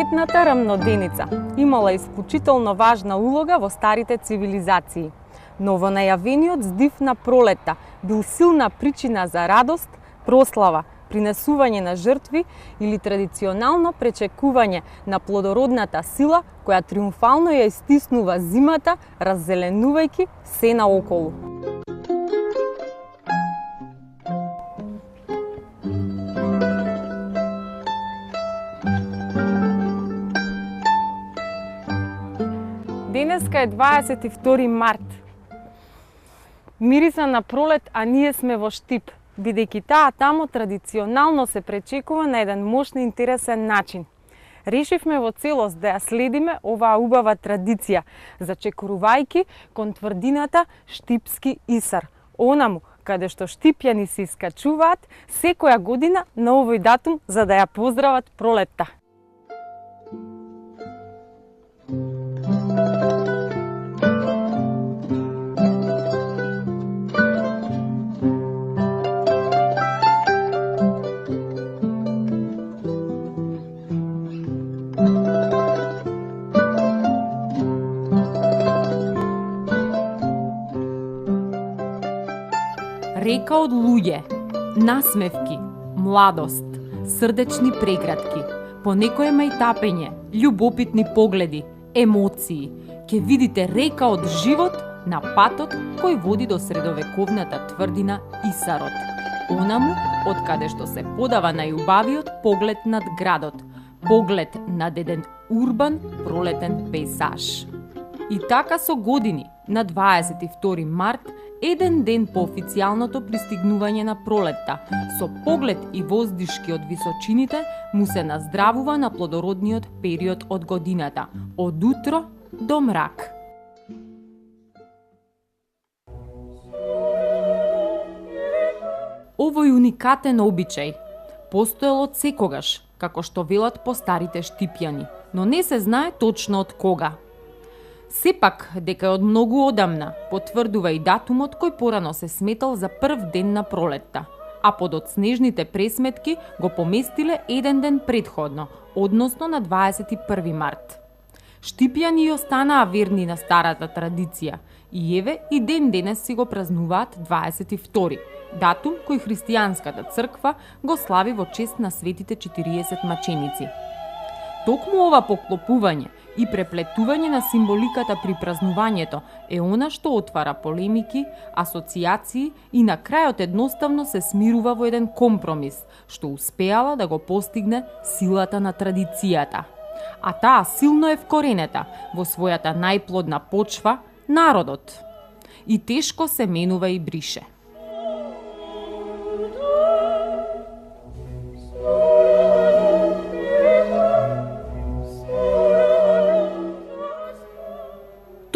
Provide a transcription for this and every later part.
Пролетната рамноденица имала исклучително важна улога во старите цивилизации, но во најавениот здив на пролетта бил силна причина за радост, прослава, принесување на жртви или традиционално пречекување на плодородната сила која триумфално ја истиснува зимата, раззеленувајќи се наоколу. Денеска е 22 март. Мириса на пролет, а ние сме во Штип, бидејќи таа тамо традиционално се пречекува на еден мощен и интересен начин. Решивме во целост да ја следиме оваа убава традиција, зачекорувајќи кон тврдината Штипски исар, онаму каде што штипјани се искачуваат секоја година на овој датум за да ја поздрават пролетта. Река од луѓе, насмевки, младост, срдечни прегратки, понекојма и тапење, љубопитни погледи, емоции. Ке видите река од живот на патот кој води до средовековната тврдина Исарот. Онаму од каде што се подава најубавиот поглед над градот, поглед над еден урбан пролетен пейзаж. И така со години, на 22 март, еден ден по официјалното пристигнување на пролетта, со поглед и воздишки од височините, му се наздравува на плодородниот период од годината, од утро до мрак. Овој уникатен обичај постоел од секогаш, како што велат постарите штипјани, но не се знае точно од кога. Сепак, дека од многу одамна, потврдува и датумот кој порано се сметал за прв ден на пролетта, а под снежните пресметки го поместиле еден ден предходно, односно на 21 март. Штипјани останаа верни на старата традиција и еве и ден денес си го празнуваат 22, датум кој христијанската црква го слави во чест на светите 40 маченици. Токму ова поклопување и преплетување на символиката при празнувањето е она што отвара полемики, асоцијации и на крајот едноставно се смирува во еден компромис, што успеала да го постигне силата на традицијата. А таа силно е вкоренета во својата најплодна почва, народот. И тешко се менува и брише.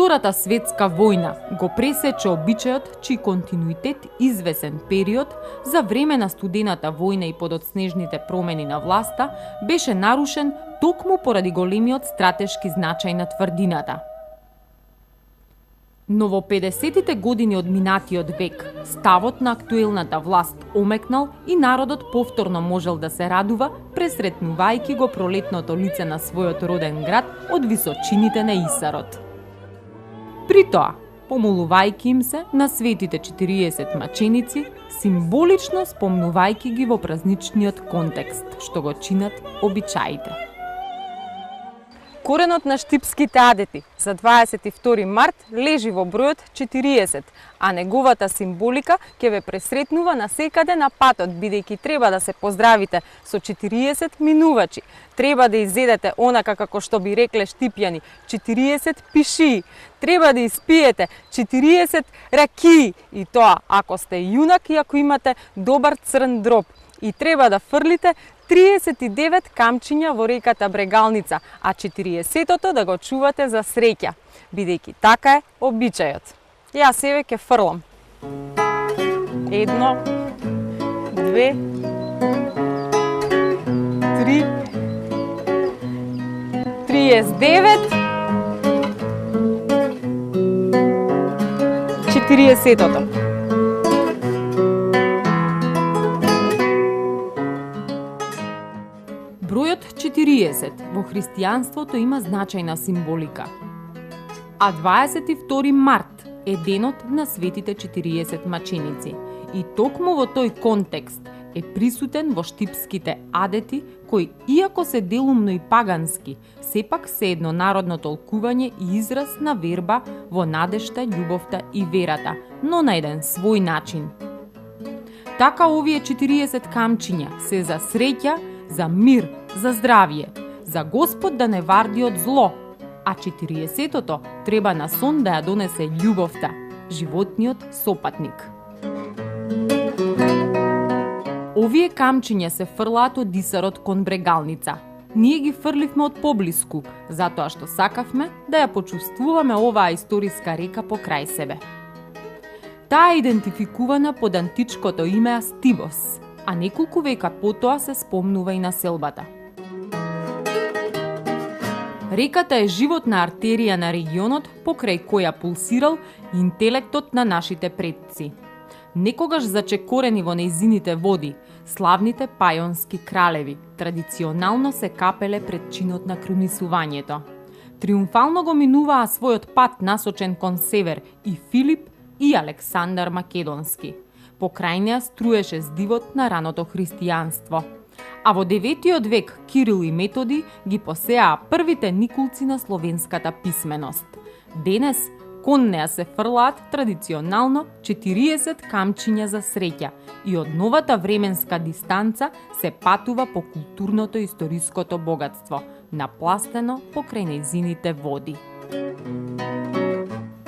Втората светска војна го пресече обичајот чиј континуитет извесен период за време на студената војна и подоцнежните промени на власта беше нарушен токму поради големиот стратешки значај на тврдината. Но во 50-тите години од минатиот век, ставот на актуелната власт омекнал и народот повторно можел да се радува, пресретнувајќи го пролетното лице на својот роден град од височините на Исарот. При тоа, помолувајќи им се на светите 40 маченици, символично спомнувајќи ги во празничниот контекст, што го чинат обичаите. Коренот на штипските адети за 22 март лежи во бројот 40, а неговата символика ќе ве пресретнува насекаде на патот, бидејќи треба да се поздравите со 40 минувачи. Треба да изедете онака како што би рекле штипјани 40 пишии. Треба да испиете 40 ракии, и тоа ако сте јунак и ако имате добар црн дроб. И треба да фрлите 39 камчиња во реката Брегалница, а 40-тото да го чувате за среќа, бидејќи така е обичајот. Јас себе ќе фрлам. 1, 2, 3, 39, 40-тото. Бројот 40 во христијанството има значајна символика. А 22 март е денот на светите 40 маченици. И токму во тој контекст е присутен во штипските адети, кои, иако се делумно и пагански, сепак се еднонародно толкување и израз на верба во надежта, љубовта и верата, но на еден свој начин. Така овие 40 камчиња се за среќа, за мир, за здравје, за Господ да не варди од зло, а 40-тото треба на сон да ја донесе љубовта, животниот сопатник. Овие камчиња се фрлаат од Исарот кон Брегалница. Ние ги фрливме од поблиску, затоа што сакавме да ја почувствуваме оваа историска река покрај себе. Таа е идентификувана под античкото име Астивос, а неколку века потоа се спомнува и на селбата. Реката е животна артерија на регионот покрај која пулсирал интелектот на нашите предци. Некогаш зачекорени во нејзините води, славните пајонски кралеви традиционално се капеле пред чинот на кронисувањето. Триумфално го минуваа својот пат насочен кон север и Филип и Александар Македонски. Покрај неа струеше здивот на раното христијанство. А во 9 век Кирил и Методи ги посеаа првите никулци на словенската писменост. Денес кон неа се фрлаат традиционално 40 камчиња за среќа и од новата временска дистанца се патува по културното и историското богатство, напластено покрај нејзините води.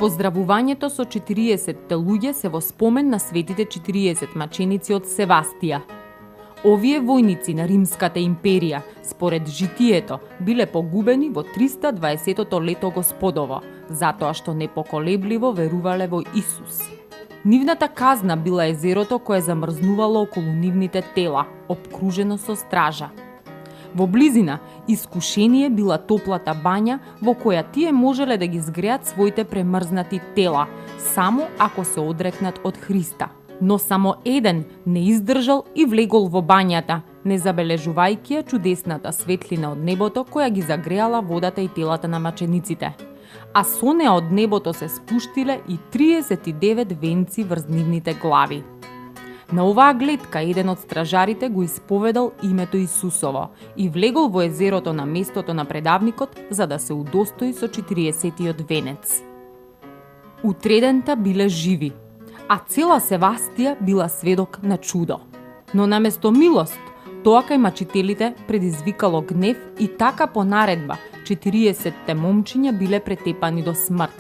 Поздравувањето со 40 луѓе се во спомен на светите 40 маченици од Севастија. Овие војници на Римската империја, според житието, биле погубени во 320-тото лето Господово, затоа што непоколебливо верувале во Исус. Нивната казна била езерото кое замрзнувало околу нивните тела, обкружено со стража. Во близина, искушение била топлата бања во која тие можеле да ги згреат своите премрзнати тела, само ако се одрекнат од Христа. Но само еден не издржал и влегол во бањата, не забележувајќи ја чудесната светлина од небото која ги загреала водата и телата на мачениците. А со неа од небото се спуштиле и 39 венци врз нивните глави. На оваа гледка еден од стражарите го исповедал името Исусово и влегол во езерото на местото на предавникот за да се удостои со 40-тиот венец. Утредента биле живи, а цела Севастија била сведок на чудо. Но наместо милост, тоа кај мачителите предизвикало гнев и така по наредба 40-те момчиња биле претепани до смрт.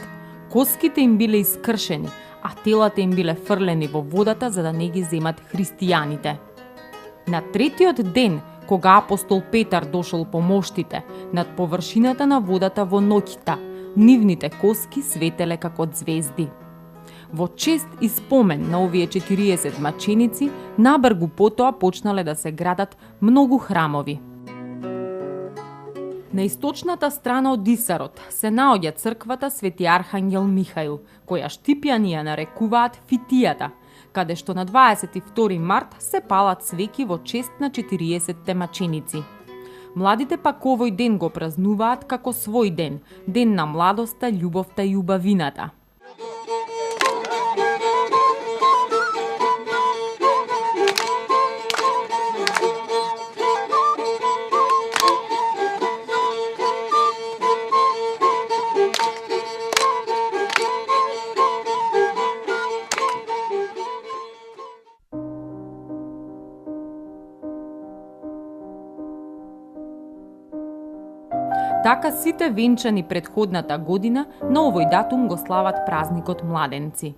Коските им биле искршени, а телата им биле фрлени во водата за да не ги земат христијаните. На третиот ден, кога апостол Петар дошол по моштите, над површината на водата во ноќта, нивните коски светеле како звезди. Во чест и спомен на овие 40 маченици, набргу потоа почнале да се градат многу храмови. На источната страна од Исарот се наоѓа црквата Свети Архангел Михаил, која штипјани ја нарекуваат Фитијата, каде што на 22 март се палат свеќи во чест на 40-те маченици. Младите пак овој ден го празнуваат како свој ден, ден на младоста, љубовта и убавината. Така сите венчани предходната година на овој датум го слават празникот младенци.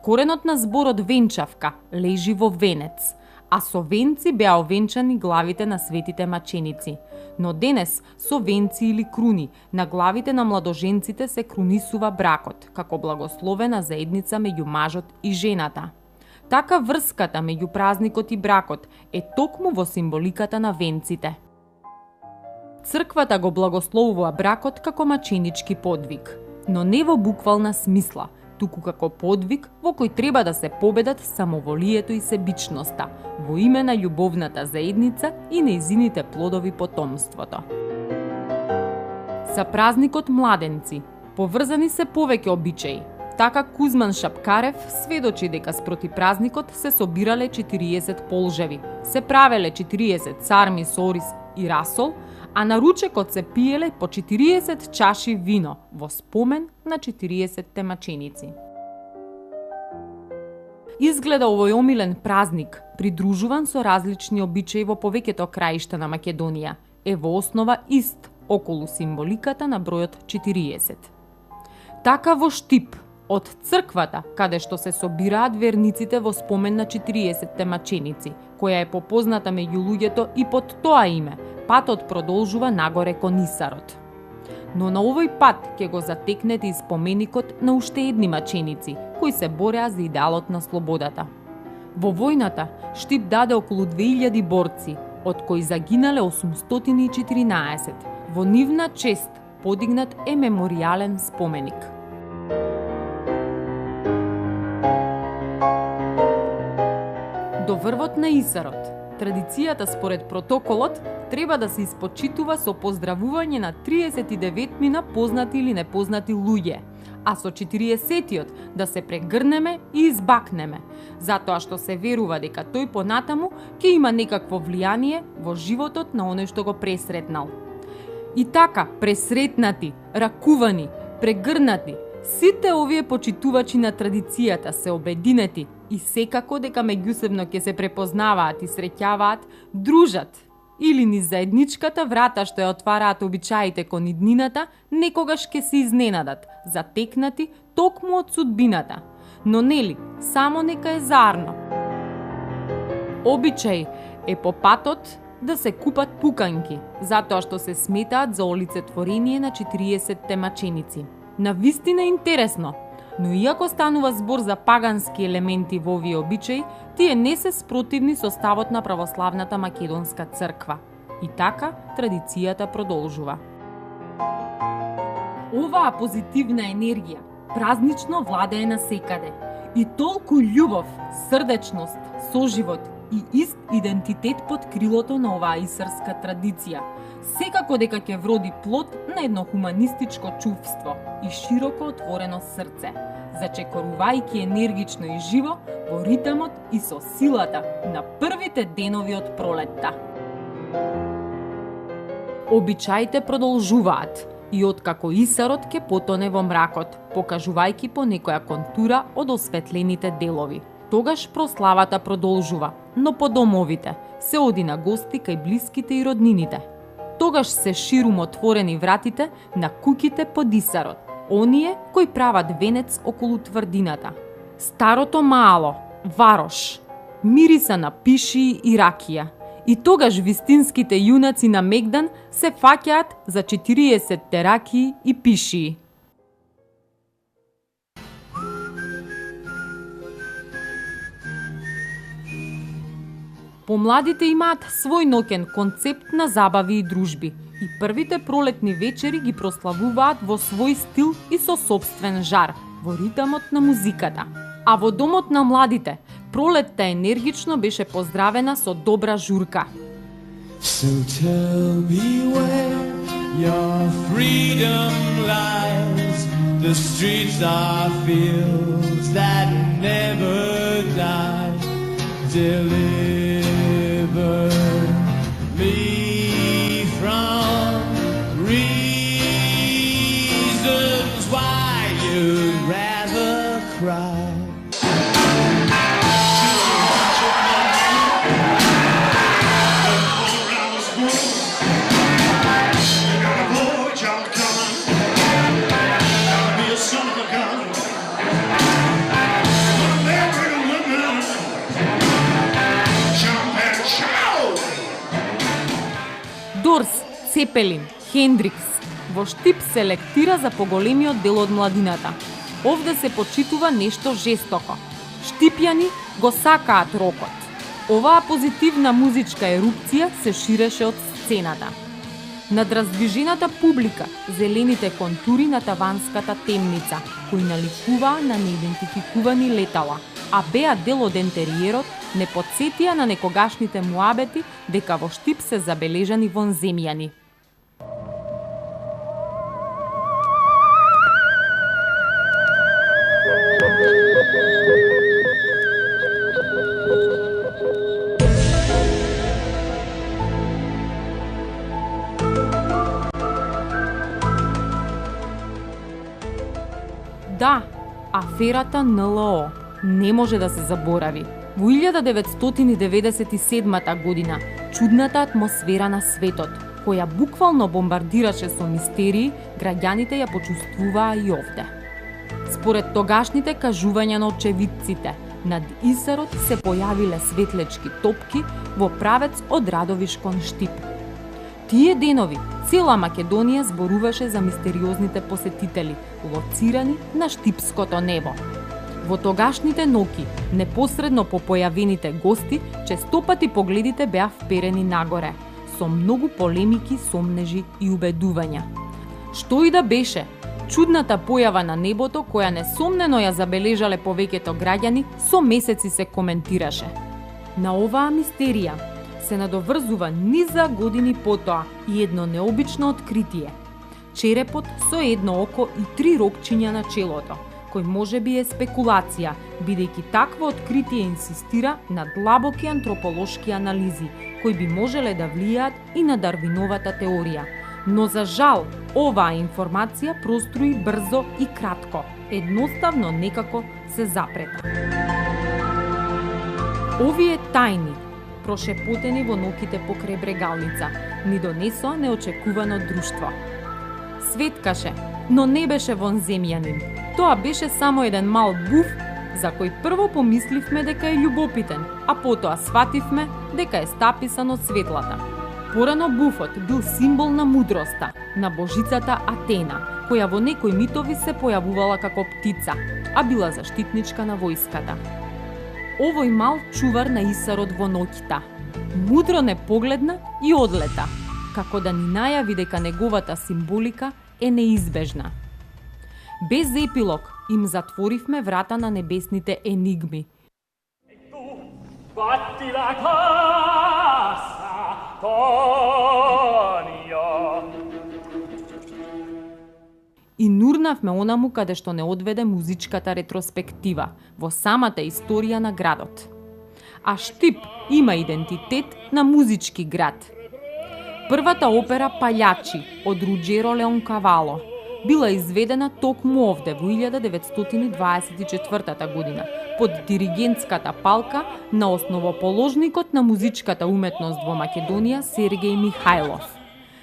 Коренот на зборот венчавка лежи во венец, а со венци беа овенчани главите на светите маченици. Но денес со венци или круни на главите на младоженците се крунисува бракот, како благословена заедница меѓу мажот и жената. Така врската меѓу празникот и бракот е токму во символиката на венците. Црквата го благословува бракот како маченички подвиг, но не во буквална смисла, туку како подвиг во кој треба да се победат самоволието и себичноста, во име на љубовната заедница и нејзините плодови потомството. Са празникот младенци поврзани се повеќе обичаи. Така Кузман Шапкарев сведочи дека спроти празникот се собирале 40 полжеви, се правеле 40 царми со ориз и расол, а на ручекот се пиеле по 40 чаши вино во спомен на 40 маченици. Изгледа овој омилен празник, придружуван со различни обичаи во повеќето краишта на Македонија, е во основа ист околу символиката на бројот 40. Така во Штип, од црквата, каде што се собираат верниците во спомен на 40 маченици, која е попозната меѓу луѓето и под тоа име, патот продолжува нагоре кон Исарот. Но на овој пат ќе го затекнете и споменикот на уште едни маченици, кои се бореа за идеалот на слободата. Во војната, Штип даде околу 2000 борци, од кои загинале 814. Во нивна чест подигнат е меморијален споменик. До врвот на Исарот, традицијата според протоколот треба да се испочитува со поздравување на 39 познати или непознати луѓе, а со 40-тиот да се прегрнеме и избакнеме, затоа што се верува дека тој понатаму ќе има некакво влијание во животот на оној што го пресретнал. И така, пресретнати, ракувани, прегрнати, сите овие почитувачи на традицијата се обединети и секако дека меѓусебно ќе се препознаваат и среќаваат, дружат или низ заедничката врата што ја отвараат обичаите кон иднината, некогаш ќе се изненадат, затекнати токму од судбината. Но нели, само нека е зарно. Обичај е по патот да се купат пуканки, затоа што се сметаат за олицетворение на 40 маченици. Навистина интересно, но иако станува збор за пагански елементи во овие обичаи, тие не се спротивни со ставот на православната македонска црква. И така традицијата продолжува. Оваа позитивна енергија празнично владее насекаде и толку љубов, срдечност, соживот и ист идентитет под крилото на оваа исарска традиција, секако дека ќе вроди плод на едно хуманистичко чувство и широко отворено срце, зачекорувајќи енергично и живо во ритмот и со силата на првите денови од пролетта. Обичаите продолжуваат и откако Исарот ќе потоне во мракот, покажувајќи по некоја контура од осветлените делови. Тогаш прославата продолжува, но по домовите се оди на гости кај блиските и роднините. Тогаш се ширум отворени вратите на куќите под Исарот, оние кои прават венец околу тврдината. Старото мало, Варош, мириса на пишии и ракија. И тогаш вистинските јунаци на Мегдан се фаќаат за 40 ракии и пишии. Помладите имаат свој ноќен концепт на забави и дружби и првите пролетни вечери ги прославуваат во свој стил и со сопствен жар, во ритмот на музиката. А во домот на младите, пролетта енергично беше поздравена со добра журка. So tell me where your freedom lies. The streets are fields that never die. Deliver me from reasons why you'd rather cry. Gotta Цепелин, Хендрикс, во Штип селектира за поголемиот дел од младината. Овде се почитува нешто жестоко. Штипјани го сакаат рокот. Оваа позитивна музичка ерупција се ширеше од сцената. Над раздвижената публика, зелените контури на таванската темница, кои наликуваа на неидентификувани летала, а беа дел од ентериерот, не подсетија на некогашните муабети дека во Штип се забележани вонземјани. Да, аферата НЛО не може да се заборави. Во 1997 година, чудната атмосфера на светот, која буквално бомбардираше со мистерии, граѓаните ја почувствуваа и овде. Според тогашните кажувања на очевидците, над Исарот се појавиле светлечки топки во правец од Радовиш кон Штип. Тие денови цела Македонија зборуваше за мистериозните посетители, лоцирани на штипското небо. Во тогашните ноќи, непосредно по појавените гости, честопати погледите беа вперени нагоре, со многу полемики, сомнежи и убедувања. Што и да беше, чудната појава на небото, која несомнено ја забележале повеќето граѓани, со месеци се коментираше. На оваа мистерија се надоврзува низа години потоа и едно необично откритие. Черепот со едно око и 3 рокчиња на челото, кој може би е спекулација, бидејќи такво откритие инсистира на длабоки антрополошки анализи, кои би можеле да влијаат и на Дарвиновата теорија. Но за жал, оваа информација проструи брзо и кратко, едноставно некако се запрета. Овие тајни, прошепотени во ноќите покрај брегалница, ни донесоа неочекувано друштво. Светкаше, но не беше вонземјанин. Тоа беше само еден мал буф, за кој прво помисливме дека е љубопитен, а потоа свативме дека е стаписан од светлата. Порано буфот бил символ на мудроста, на божицата Атена, која во некои митови се појавувала како птица, а била заштитничка на војската. Овој мал чувар на Исарот во ноќта мудро не погледна и одлета, како да ни најави дека неговата символика е неизбежна. Без епилог им затворивме врата на небесните енигми. Batti la casa, Tonio. И нурнавме онаму каде што не одведе музичката ретроспектива во самата историја на градот. А Штип има идентитет на музички град. Првата опера Палјачи од Руџеро Леонкавало била изведена токму овде во 1924 година под диригентската палка на основоположникот на музичката уметност во Македонија Сергеј Михајлов.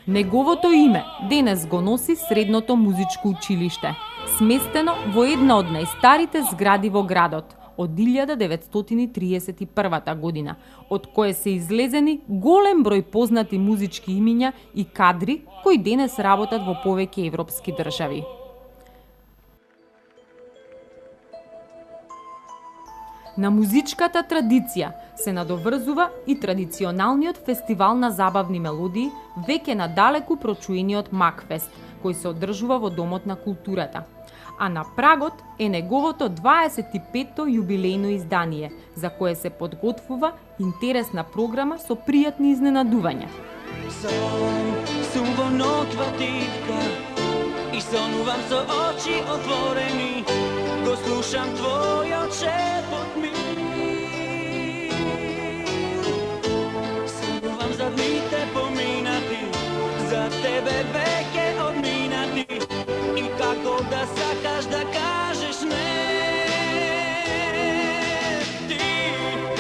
Неговото име денес го носи Средното музичко училиште, сместено во една од најстарите згради во градот од 1931 година, од кое се излезени голем број познати музички имиња и кадри кои денес работат во повеќе европски држави. На музичката традиција се надоврзува и традиционалниот фестивал на забавни мелодии, веќе надалеку прочуениот Макфест, кој се одржува во Домот на културата. А на прагот е неговото 25-то јубилејно издание, за кое се подготвува интересна програма со пријатни изненадувања. Сум во ноќва тивка и сонувам со очи отворени, го слушам твојот шепот ми. Сонувам за дните поминати, за тебе веќе одминати, и како да сакаш да кажеш не. Ти,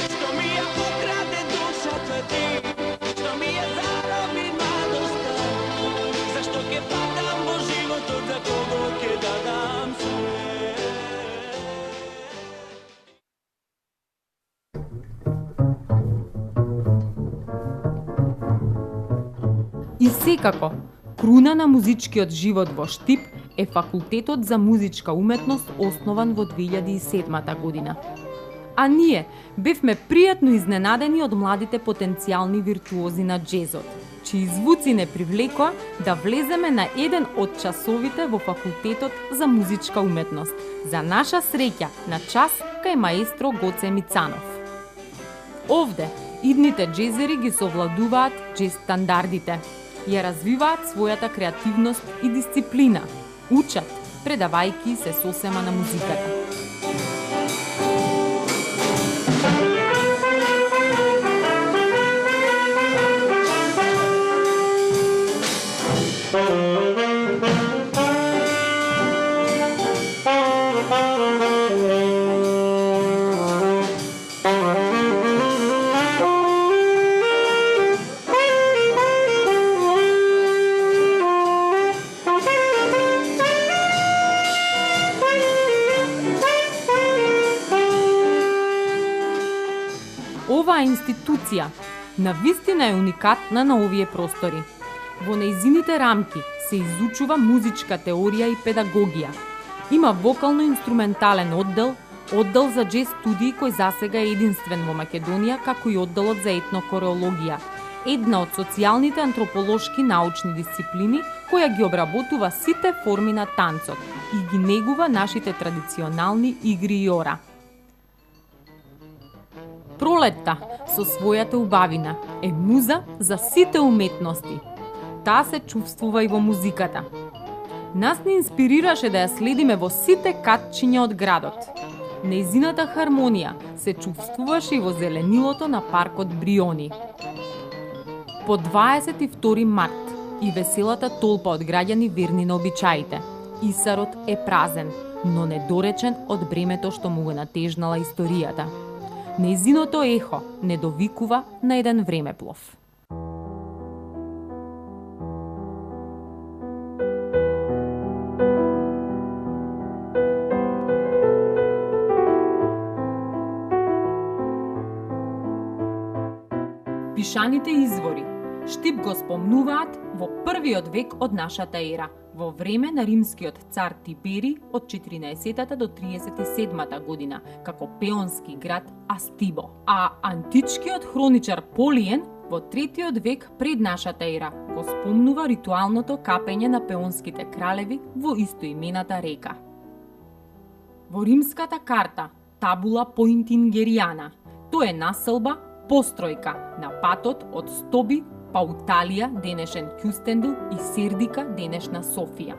што ми ја украде душата ти, што ми ја зароби младоста, зашто ке патам во животот, за кого ке дадам све. И секако, круна на музичкиот живот во Штип е факултетот за музичка уметност основан во 2007 година. А ние бевме пријатно изненадени од младите потенцијални виртуози на джезот, чии звуци не привлекоа да влеземе на еден од часовите во факултетот за музичка уметност. За наша среќа на час кај маестро Гоце Мицанов. Овде идните джезери ги совладуваат джез стандардите, ја развиваат својата креативност и дисциплина, учат, предавајки се сосема на музиката. Оваа институција навистина е уникатна на овие простори. Во нејзините рамки се изучува музичка теорија и педагогија. Има вокално-инструментален оддел, оддел за джез студии кој засега е единствен во Македонија, како и одделот за етнокореологија, една од социјалните антрополошки научни дисциплини која ги обработува сите форми на танцот и ги негува нашите традиционални игри и ора. Пролетта, со својата убавина, е муза за сите уметности. Таа се чувствува и во музиката. Нас не инспирираше да ја следиме во сите катчиња од градот. Нејзината хармонија се чувствуваше и во зеленилото на паркот Бриони. По 22 март и веселата толпа од граѓани верни на обичаите. Исарот е празен, но недоречен од бремето што му го натежнала историјата. Нејзиното ехо не довикува на еден времеплов. Пишаните извори Штип го спомнуваат во првиот век од нашата ера, во време на римскиот цар Тибери од 14 до 37 година, како пеонски град Астибо. А античкиот хроничар Полиен во 3 век пред нашата ера го спомнува ритуалното капење на пеонските кралеви во истоимената река. Во римската карта Табула Поинтингеријана, тоа е населба, постројка на патот од Стоби па Уталија, денешен Кюстендил, и Сердика, денешна Софија.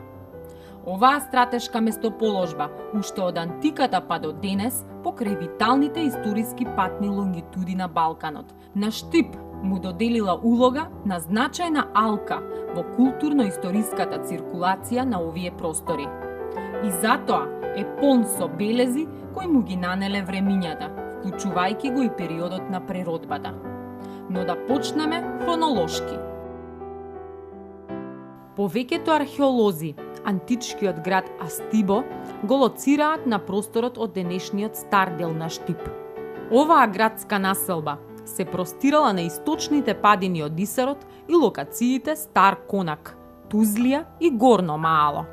Оваа стратешка местоположба, уште од антиката па до денес, покрај виталните историски патни лонгитуди на Балканот, на Штип му доделила улога на значајна алка во културно-историската циркулација на овие простори. И затоа е полн со белези кои му ги нанеле времињата, вклучувајќи го и периодот на преродбата. Но да почнеме хронолошки. Повеќето археолози, античкиот град Астибо го лоцираат на просторот од денешниот стар дел на Штип. Оваа градска населба се простирала на источните падини од Исарот и локациите Стар Конак, Тузлија и Горно Маало.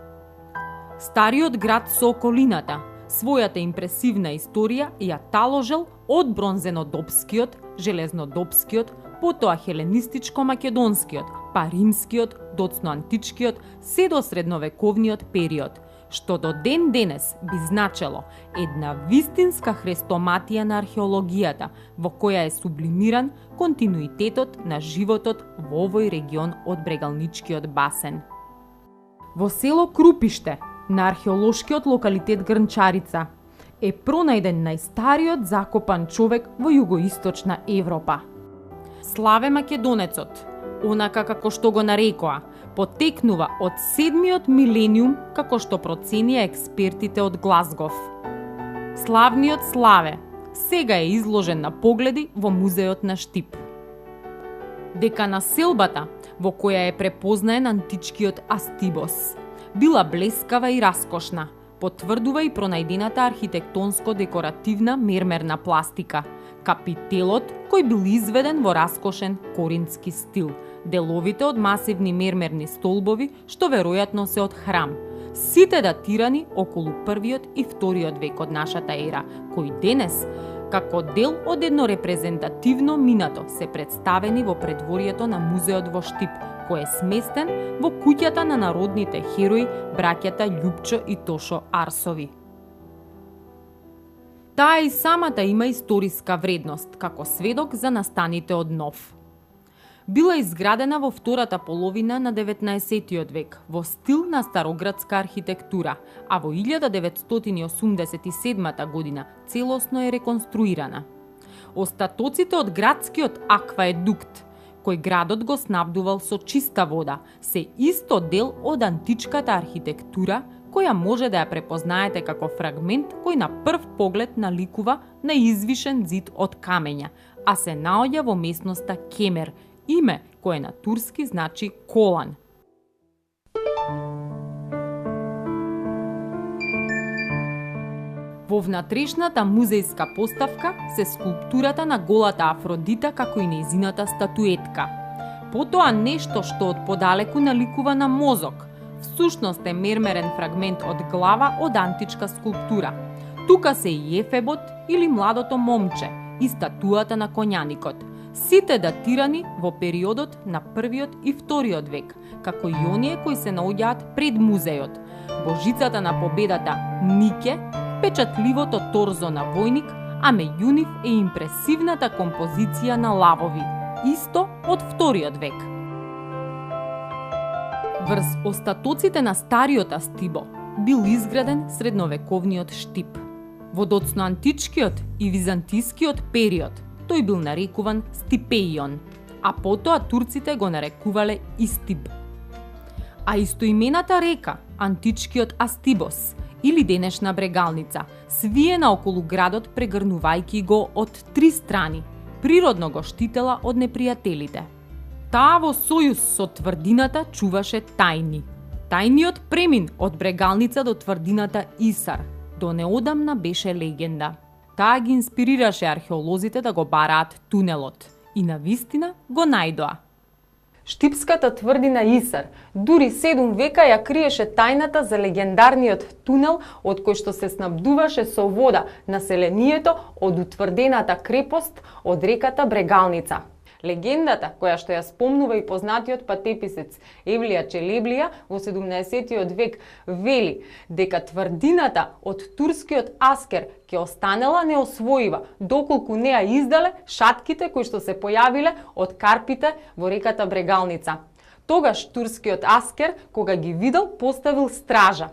Стариот град со околината својата импресивна историја ја таложел од бронзенодопскиот, железнодопскиот, потоа хеленистичко-македонскиот, па римскиот, доцно античкиот, се до средновековниот период, што до ден денес би значело една вистинска хрестоматија на археологијата, во која е сублимиран континуитетот на животот во овој регион од Брегалничкиот басен. Во село Крупиште, на археолошкиот локалитет Грнчарица, е пронајден најстариот закопан човек во југоисточна Европа. Славе Македонецот, онака како што го нарекоа, потекнува од 7-миот милениум, како што проценија експертите од Глазгов. Славниот Славе сега е изложен на погледи во музеот на Штип. Дека населбата, во која е препознаен античкиот Астибос, била блескава и раскошна, потврдува и пронајдената архитектонско-декоративна мермерна пластика, капителот кој бил изведен во раскошен коринтски стил, деловите од масивни мермерни столбови, што веројатно се од храм. Сите датирани околу 1-иот и 2-иот век од нашата ера, кои денес, како дел од едно репрезентативно минато, се представени во предворието на музеот во Штип, кој е сместен во куќата на народните херои, браќата Љупчо и Тошо Арсови. Таа и самата има историска вредност, како сведок за настаните од нов. Била изградена во втората половина на 19-тиот век, во стил на староградска архитектура, а во 1987 година целосно е реконструирана. Остатоците од градскиот акваедукт, кој градот го снабдувал со чиста вода, се исто дел од античката архитектура, која може да ја препознаете како фрагмент кој на прв поглед наликува на извишен зид од камења, а се наоѓа во местноста Кемер, име кое на турски значи колан. Во внатрешната музејска поставка се скулптурата на голата Афродита како и нејзината статуетка. Потоа нешто што од подалеку наликува на мозок, всушност е мермерен фрагмент од глава од античка скулптура. Тука се и Ефебот или младото момче и статуата на коњаникот. Сите датирани во периодот на 1-иот и 2-иот век, како и оние кои се наоѓаат пред музејот. Божицата на победата Нике, печатливото торзо на војник, а меѓу нив е импресивната композиција на лавови, исто од 2-иот век. Врз остатоците на стариот Астибо бил изграден средновековниот Штип. Во доцно античкиот и византискиот период тој бил нарекуван Стипеион, а потоа турците го нарекувале Истиб. А истоимената река, античкиот Астибос, или денешна Брегалница, свиена околу градот прегрнувајќи го од 3 страни, природно го штитела од непријателите. Таа во сојуз со тврдината чуваше тајни. Тајниот премин од Брегалница до тврдината Исар до неодамна беше легенда. Таа ги инспирираше археолозите да го бараат тунелот и навистина го најдоа. Штипската тврдина Исар дури 7 века ја криеше тајната за легендарниот тунел од кој што се снабдуваше со вода населението од утврдената крепост од реката Брегалница. Легендата, која што ја спомнува и познатиот патеписец Евлија Челеблија во 17-тиот век, вели дека тврдината од турскиот аскер ќе останела неосвоива, доколку не ја издале шатките кои што се појавиле од карпите во реката Брегалница. Тогаш турскиот аскер, кога ги видел, поставил стража.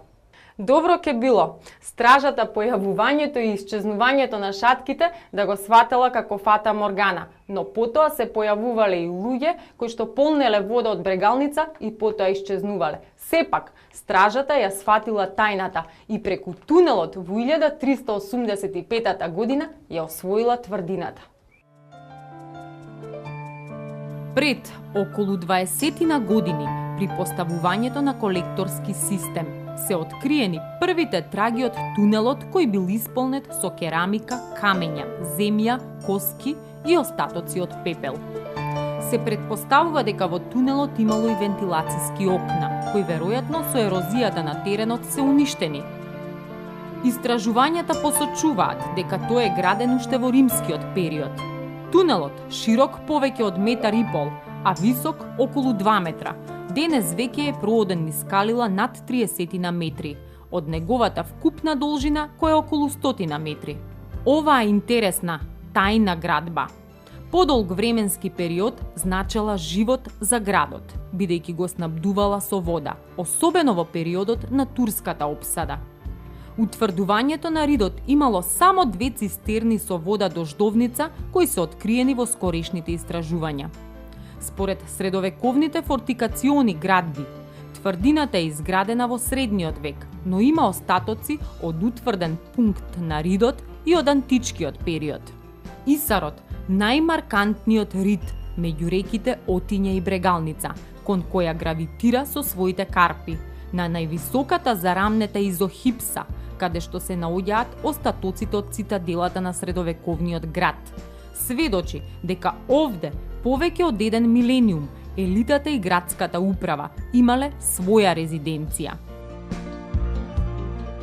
Добро ке било стражата појавувањето и исчезнувањето на шатките да го сватела како фата моргана, но потоа се појавувале и луѓе кои што полнеле вода од Брегалница и потоа исчезнувале. Сепак, стражата ја сватила тајната и преку тунелот во 1385 година ја освоила тврдината. Пред околу 20 години, при поставувањето на колекторски систем, се откриени првите траги од тунелот кој бил исполнет со керамика, камења, земја, коски и остатоци од пепел. Се предпоставува дека во тунелот имало и вентилацијски окна, кои веројатно со ерозијата на теренот се уништени. Истражувањата посочуваат дека тој е граден уште во римскиот период. Тунелот, широк повеќе од 1,5 метри, а висок околу 2 метра, денес веќе е проводен низ скалила над 30 метри, од неговата вкупна должина која е околу 100 метри. Оваа интересна, тајна градба подолг временски период значела живот за градот, бидејќи го снабдувала со вода, особено во периодот на турската опсада. Утврдувањето на Ридот имало само 2 цистерни со вода дождовница кои се откриени во скорешните истражувања. Според средовековните фортикациони градби, тврдината е изградена во средниот век, но има остатоци од утврден пункт на Ридот и од античкиот период. Исарот, најмаркантниот рид меѓу реките Отиња и Брегалница, кон која гравитира со своите карпи, на највисоката зарамнета Изохипса, каде што се наоѓаат остатоците од цитаделата на средовековниот град. Сведочи дека овде повеќе од еден милениум елитата и градската управа имале своја резиденција.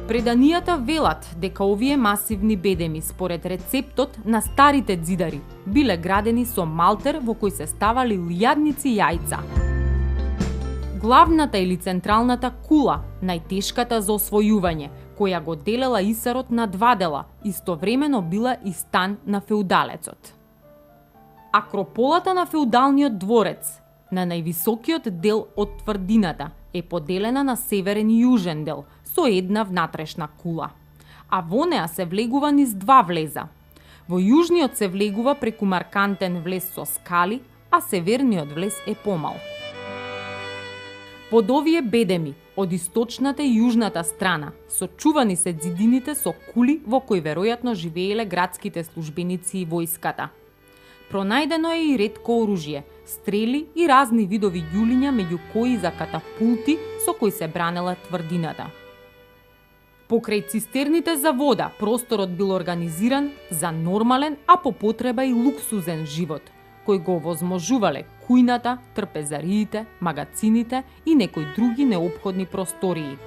Преданијата велат дека овие масивни бедеми според рецептот на старите ѕидари биле градени со малтер во кој се ставали илјадници јајца. Главната или централната кула, најтешката за освојување, која го делела Исарот на два дела, истовремено била и стан на феудалецот. Акрополата на феудалниот дворец, на највисокиот дел од тврдината, е поделена на северен и јужен дел, со една внатрешна кула. А во неа се влегува низ два влеза. Во јужниот се влегува преку маркантен влез со скали, а северниот влез е помал. Под овие бедеми, од источната и јужната страна, сочувани се ѕидините со кули во кои веројатно живееле градските службеници и војската. Пронајдено е и ретко оружје, стрели и разни видови ѓулиња, меѓу кои за катапулти со кои се бранела тврдината. Покрај цистерните за вода, просторот бил организиран за нормален, а по потреба и луксузен живот, кој го овозможувале кујната, трпезариите, магацините и некои други неопходни простории.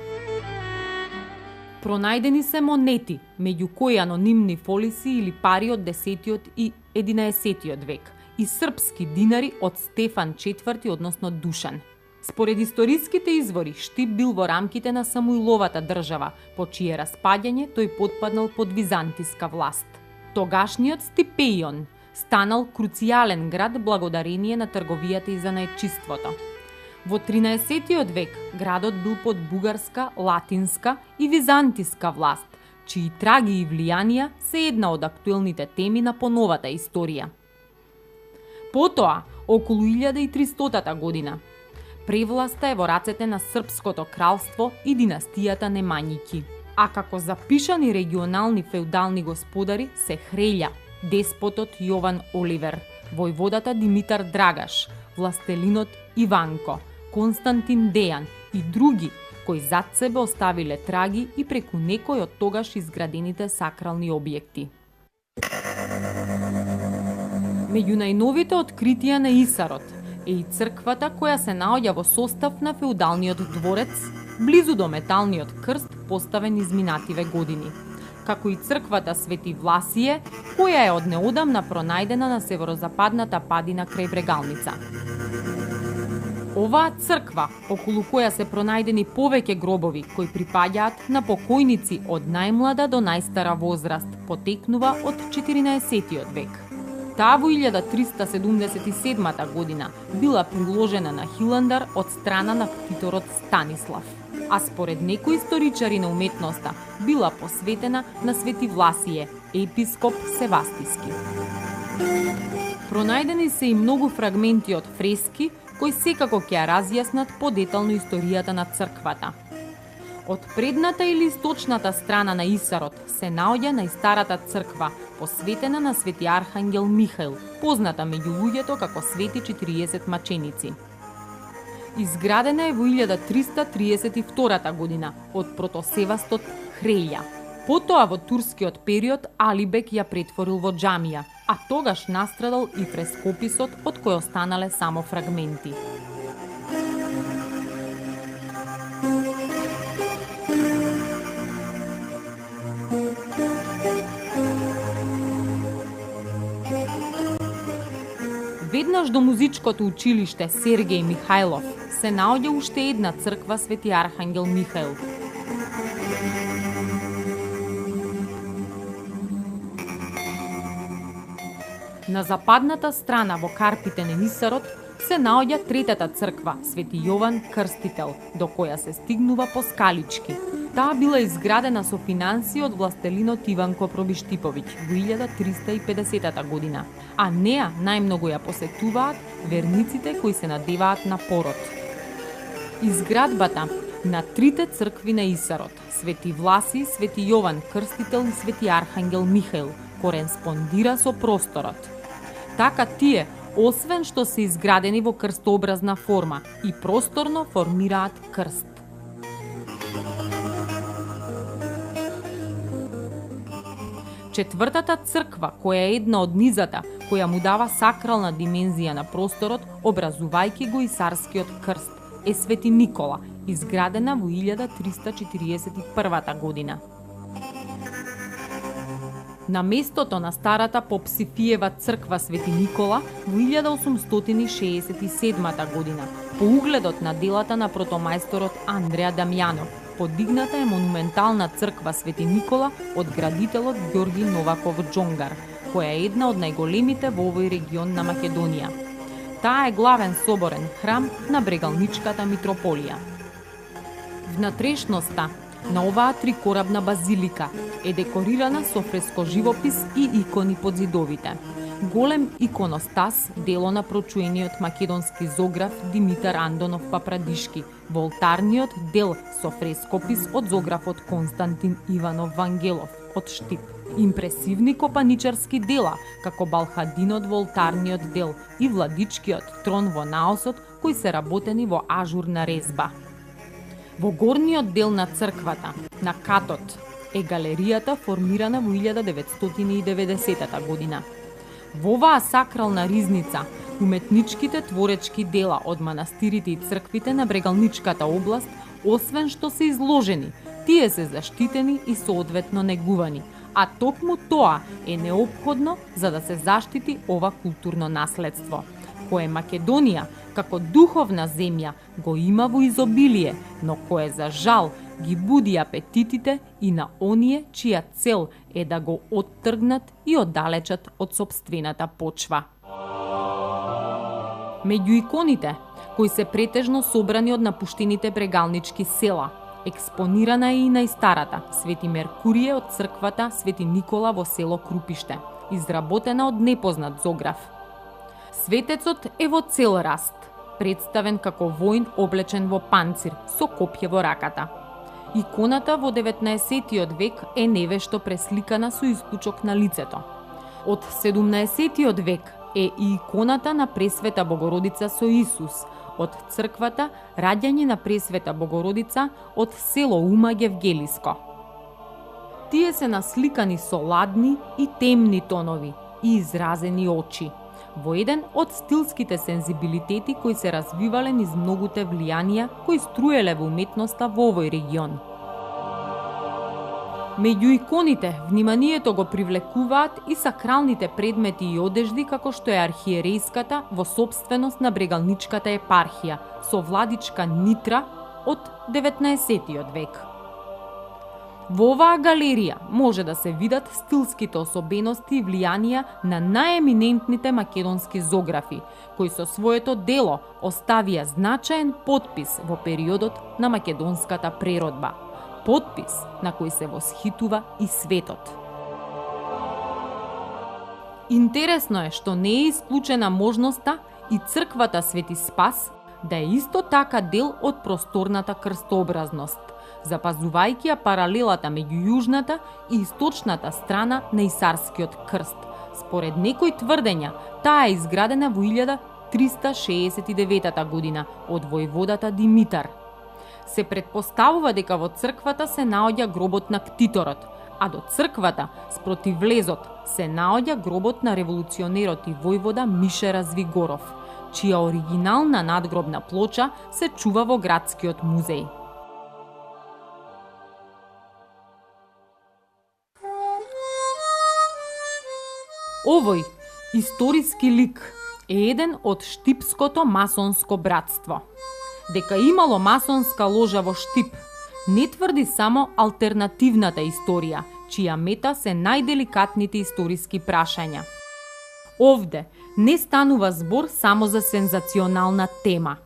Пронајдени се монети, меѓу кои анонимни фолиси или пари од 10 и 11 век и српски динари од Стефан IV, односно Душан. Според историските извори, Штип бил во рамките на Самуиловата држава, по чие распаѓање тој потпаднал под византиска власт. Тогашниот Стипеион станал круцијален град благодарение на трговијата и занаетчиството. Во 13 век градот бил под бугарска, латинска и византиска власт, чии траги и влијанија се една од актуелните теми на поновата историја. Потоа, околу 1300 година, превласта е во рацете на Српското кралство и династијата Немањики. А како запишани регионални феудални господари се Хрелја, деспотот Јован Оливер, војводата Димитар Драгаш, властелинот Иванко, Константин Дејан и други кои зад себе оставиле траги и преку некој од тогаш изградените сакрални објекти. Меѓу најновите откритија на Исарот е и црквата која се наоѓа во состав на феудалниот дворец, близу до металниот крст поставен изминативе години, како и црквата Свети Власие, која е од неодамна пронајдена на северозападната падина крај Брегалница. Оваа црква, околу која се пронајдени повеќе гробови кои припаѓаат на покојници од најмлада до најстара возраст, потекнува од 14 век. Таа во 1377 година била приложена на Хиландар од страна на ктиторот Станислав, а според некои историчари на уметноста била посветена на Свети Власие, епископ Севастиски. Пронајдени се и многу фрагменти од фрески кои секако ќе ја разјаснат подетално историјата на црквата. Од предната или источната страна на Исарот се наоѓа најстарата црква, посветена на Свети Архангел Михаил, позната меѓу луѓето како Свети 40 маченици. Изградена е во 1332 година од протосевастот Хрелја. Потоа во турскиот период Алибек ја претворил во џамија, а тогаш настрадал и фрескописот од кој останале само фрагменти. Веднаш до музичкото училиште Сергеј Михајлов се наоѓа уште една црква Свети Архангел Михаил. На западната страна во Карпите на Исарот се наоѓа третата црква Свети Јован Крстител, до која се стигнува по скалички. Таа била изградена со финансии од властелинот Иванко Пробиштиповиќ во 1350 година, а неа најмногу ја посетуваат верниците кои се надеваат на пород. Изградбата на трите цркви на Исарот, Свети Власи, Свети Јован Крстител и Свети Архангел Михаил, кореспондира со просторот. Така тие, освен што се изградени во крстообразна форма, и просторно формираат крст. Четвртата црква, која е една од низата, која му дава сакрална димензија на просторот, образувајќи го Исарскиот крст, е Свети Никола, изградена во 1341 година. На местото на старата Попсифиева црква Свети Никола во 1867 година, по угледот на делата на протомајсторот Андреа Дамјанов, подигната е монументална црква Свети Никола од градителот Ѓорги Новаков Џонгар, која е една од најголемите во овој регион на Македонија. Таа е главен соборен храм на Брегалничката митрополија. Внатрешноста на оваа трикорабна базилика е декорирана со фреско живопис и икони под зидовите. Голем иконостас, дело на прочуениот македонски зограф Димитар Андонов Папрадишки, во олтарниот дел со фрескопис од зографот Константин Иванов Вангелов од Штип. Импресивни копаничарски дела, како балхадинот во олтарниот дел и владичкиот трон во наосот, кои се работени во ажурна резба. Во горниот дел на црквата, на катот, е галеријата формирана во 1990 година. Во оваа сакрална ризница, уметничките творечки дела од манастирите и црквите на Брегалничката област, освен што се изложени, тие се заштитени и соодветно негувани, а токму тоа е неопходно за да се заштити ова културно наследство, кое Македонија, како духовна земја, го има во изобилие, но кое за жал ги буди апетитите и на оние чија цел е да го оттргнат и оддалечат од сопствената почва. Меѓу иконите, кои се претежно собрани од напуштените брегалнички села, експонирана е и најстарата Свети Меркурие од црквата Свети Никола во село Крупиште, изработена од непознат зограф. Светецот е во цел раст, представен како воин облечен во панцир со копје во раката. Иконата во 19 век е невешто пресликана со исклучок на лицето. Од 17 век е и иконата на Пресвета Богородица со Исус, од црквата Раѓање на Пресвета Богородица од село Ума Гевгелиско. Тие се насликани со ладни и темни тонови и изразени очи, во еден од стилските сензибилитети кои се развивале низ многуте влијанија кои струеле во уметноста во овој регион. Меѓу иконите, вниманието го привлекуваат и сакралните предмети и одежди како што е архиерејската во собственост на Брегалничката епархија со владичка нитра од 19 век. Во оваа галерија може да се видат стилските особености и влијанија на најеминентните македонски зографи, кои со своето дело оставија значаен потпис во периодот на македонската преродба. Потпис на кој се восхитува и светот. Интересно е што не е исклучена можноста и црквата Свети Спас да е исто така дел од просторната крстообразност, запазувајќи ја паралелата меѓу јужната и источната страна на Исарскиот крст. Според некои тврдења, таа е изградена во 1369 година од војводата Димитар. Се претпоставува дека во црквата се наоѓа гробот на ктиторот, а до црквата спротив влезот се наоѓа гробот на револуционерот и војвода Мише Развигоров, чија оригинална надгробна плоча се чува во градскиот музеј. Овој историски лик е еден од Штипското масонско братство. Дека имало масонска ложа во Штип, не тврди само алтернативната историја, чија мета се најделикатните историски прашања. Овде не станува збор само за сензационална тема,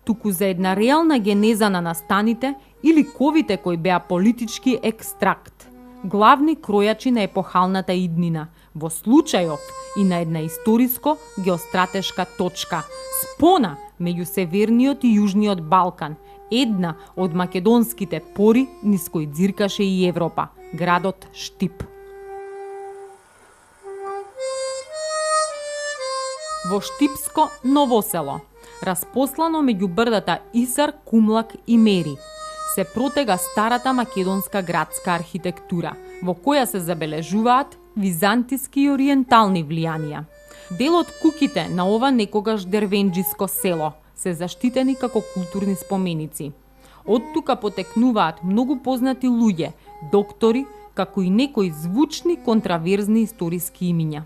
туку за една реална генеза на настаните и ликовите кои беа политички екстракт, главни кројачи на епохалната иднина, во случајов и на една историско геостратешка точка, спона меѓу Северниот и Јужниот Балкан, една од македонските пори низ кои ѕиркаше и Европа, градот Штип. Во Штипско Новосело, распослано меѓу брдата Исар, Кумлак и Мери, се протега старата македонска градска архитектура, во која се забележуваат византиски и ориентални влијанија. Дел од куќите на ова некогаш дервенџиско село се заштитени како културни споменици. Од тука потекнуваат многу познати луѓе, доктори, како и некои звучни контраверзни историски имиња.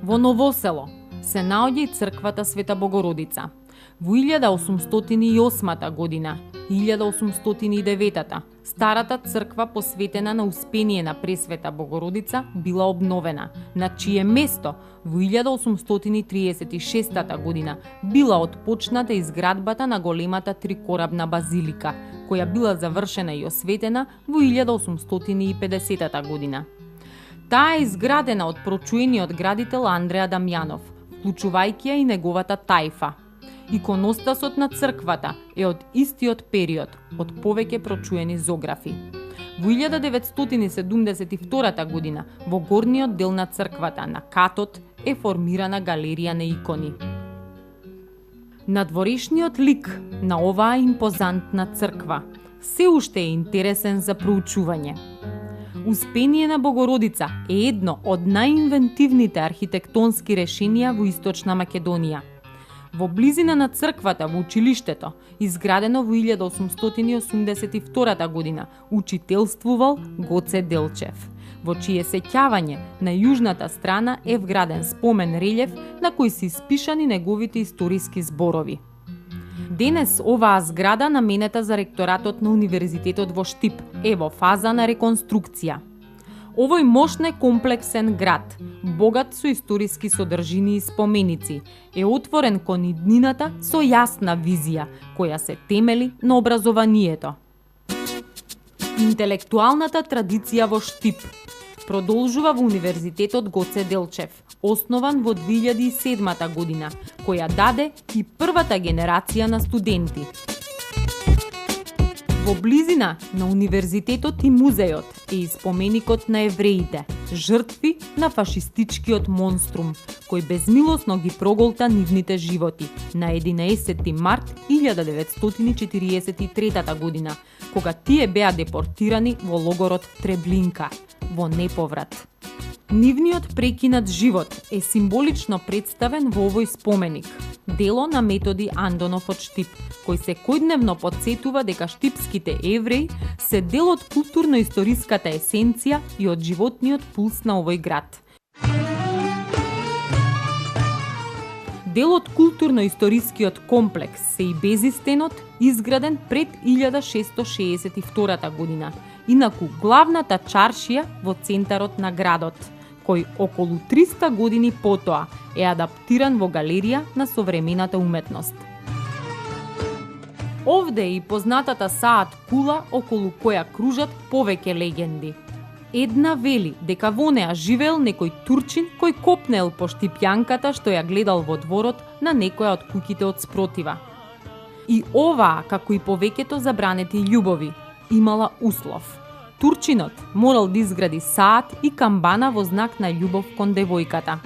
Во Новосело се наоѓа и црквата Света Богородица. Во 1808 година, 1809 старата црква посветена на Успение на Пресвета Богородица била обновена, на чие место во 1836 година била отпочната изградбата на големата трикорабна базилика, која била завршена и осветена во 1850 година. Таа е изградена од прочуениот градител Андреа Дамјанов, вклучувајќи ја и неговата тајфа. Иконостасот на црквата е од истиот период, од повеќе прочуени зографи. Во 1972 година, во горниот дел на црквата, на катот, е формирана галерија на икони. Надворешниот лик на оваа импозантна црква се уште е интересен за проучување. Успение на Богородица е едно од најинвентивните архитектонски решенија во Источна Македонија. Во близина на црквата во училиштето, изградено во 1882 година, учителствувал Гоце Делчев, во чие сеќавање на јужната страна е вграден спомен релјеф на кој се испишани неговите историски зборови. Денес оваа зграда наменета за ректоратот на Универзитетот во Штип е во фаза на реконструкција. Овој мощне комплексен град, богат со историски содржини и споменици, е отворен кон иднината со јасна визија, која се темели на образованието. Интелектуалната традиција во Штип продолжува во Универзитетот Гоце Делчев, основан во 2007 година, која даде и првата генерација на студенти. Во близина на Универзитетот и музејот е и споменикот на евреите, жртви на фашистичкиот монструм, кој безмилосно ги проголта нивните животи на 11 март 1943 година, кога тие беа депортирани во логорот Треблинка, во неповрат. Нивниот прекинат живот е символично представен во овој споменик, дело на Методи Андонов од Штип, кој секојдневно потсетува дека штипските евреи се дел од културно-историската есенција и од животниот пулс на овој град. Дел од културно-историскиот комплекс се и Безистенот, изграден пред 1662 година, инаку главната чаршија во центарот на градот, кој околу 300 години потоа е адаптиран во галерија на современата уметност. Овде е и познатата Саат кула околу која кружат повеќе легенди. Една вели дека во неа живеел некој турчин кој копнел по штипјанката што ја гледал во дворот на некоја од куќите од спротива. И оваа, како и повеќето забранети љубови, имала услов. Турчинот морал да изгради саат и камбана во знак на љубов кон девојката.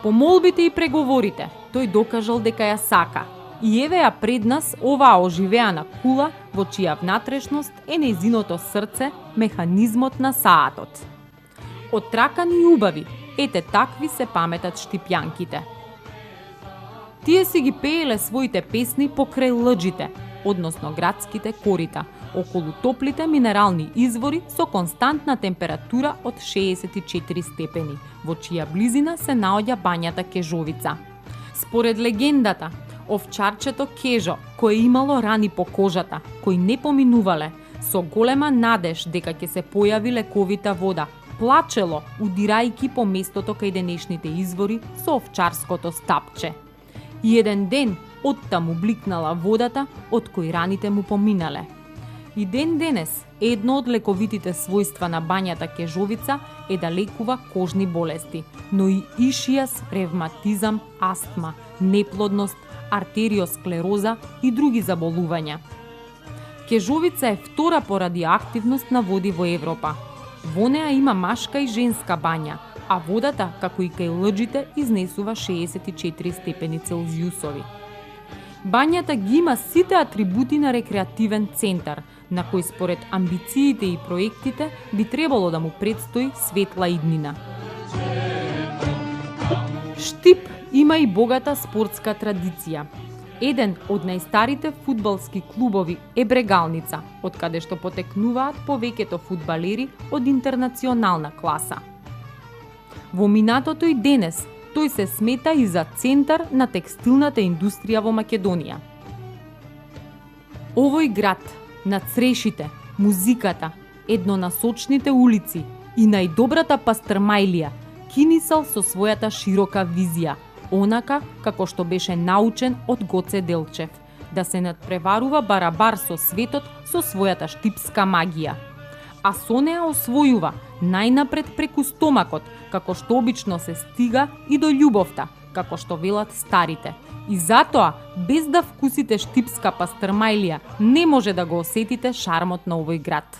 По молбите и преговорите, тој докажал дека ја сака. И еве ја пред нас оваа оживеана кула во чија внатрешност е нејзиното срце, механизмот на саатот. Отракани и убави, ете такви се паметат штипјанките. Тие си ги пееле своите песни покрај лъџите, односно градските корита, околу топлите минерални извори со константна температура од 64 степени, во чија близина се наоѓа бањата Кежовица. Според легендата, овчарчето Кежо, кое имало рани по кожата, кои не поминувале, со голема надеж дека ќе се појави лековита вода, плачело, удирајки по местото кај денешните извори со овчарското стапче. И еден ден оттаму бликнала водата, од кој раните му поминале. И ден денес, едно од лековитите својства на бањата Кежовица е да лекува кожни болести, но и ишијас, ревматизам, астма, неплодност, артериосклероза и други заболувања. Кежовица е втора по радиоактивност на води во Европа. Во неа има машка и женска бања, а водата, како и кај лъџите, изнесува 64 степени Целзиусови. Бањата ги има сите атрибути на рекреативен центар, на кој според амбициите и проектите би требало да му предстои светла иднина. Штип има и богата спортска традиција. Еден од најстарите фудбалски клубови е Брегалница, од каде што потекнуваат повеќето фудбалери од интернационална класа. Во минатото и денес тој се смета и за центар на текстилната индустрија во Македонија. Овој град, на црешите, музиката, еднонасочните улици и најдобрата пастрмајлија, кинисал со својата широка визија, онака како што беше научен од Гоце Делчев, да се надпреварува барабар со светот со својата штипска магија. А со неа освојува најнапред преку стомакот, како што обично се стига и до љубовта, како што велат старите. И затоа, без да вкусите штипска пастрмајлија, не може да го осетите шармот на овој град.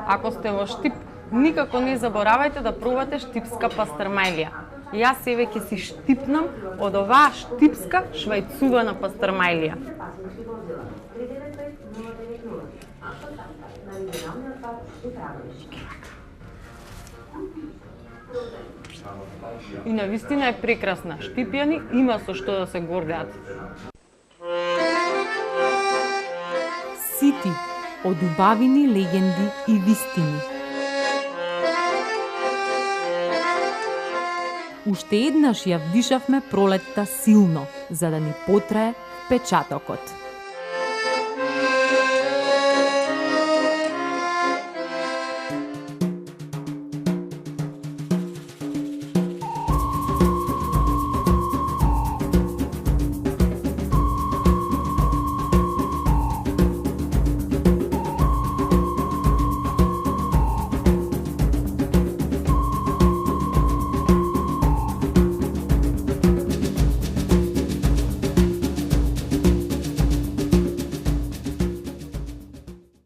Ако сте во Штип, никако не заборавајте да пробате штипска пастрмајлија. Јас себе ќе си штипнам од оваа штипска швајцувана пастрмајлија. И навистина е прекрасна. Штипјани има со што да се гордеат. Сити од убавини, легенди и вистини. Уште еднаш ја вдишавме пролетта силно, за да ни потрае впечатокот.